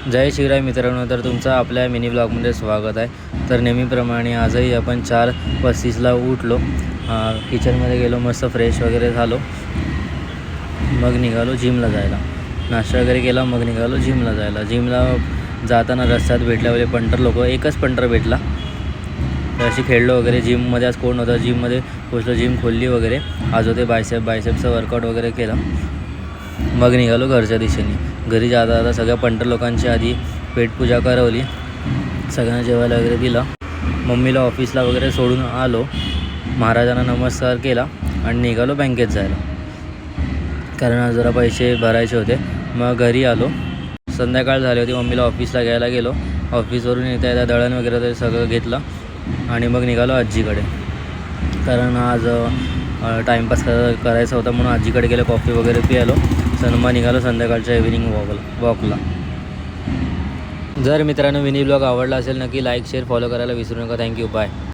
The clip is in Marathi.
जय शिवराय मित्रांनो, तर तुमचं आपल्या मिनी ब्लॉगमध्ये स्वागत आहे। तर नेहमीप्रमाणे आजही आपण 4:35ला उठलो, किचनमध्ये गेलो, मस्त फ्रेश वगैरे झालो, मग निघालो जिमला जायला। नाश्ता वगैरे केला, मग निघालो जिमला जायला। जिमला जाताना रस्त्यात भेटल्यावाले पंटर लोक, एकच पंटर भेटला, तर अशी खेळलो वगैरे। जिममध्ये आज कोण होतं, जिममध्ये पोचलो, जिम खोलली वगैरे। आज होते बायसेपचं वर्कआउट वगैरे केलं, मग निघालो घरच्या दिशेने। घरी जाता सगळ्या पंटर लोकांची आधी पेटपूजा करवली, सगळ्यांना जेवायला वगैरे दिलं। मम्मीला ऑफिसला वगैरे सोडून आलो, महाराजांना नमस्कार केला आणि निघालो बँकेत जायला, कारण आज जरा पैसे भरायचे होते। मग घरी आलो, संध्याकाळ झाली होती, मम्मीला ऑफिसला घ्यायला गेलो। ऑफिसवरून येता दळण वगैरे ते सगळं घेतलं आणि मग निघालो आजीकडे, कारण आज टाईमपास करायचा होता म्हणून आजीकडे गेलो, कॉफी वगैरे प्यायलो। मग निघालो संध्याकाळच्या इव्हिनिंग वॉकला। जर मित्रांनो मिनी ब्लॉग आवडला असेल नक्की लाईक शेअर फॉलो करायला विसरू नका। Thank you, bye.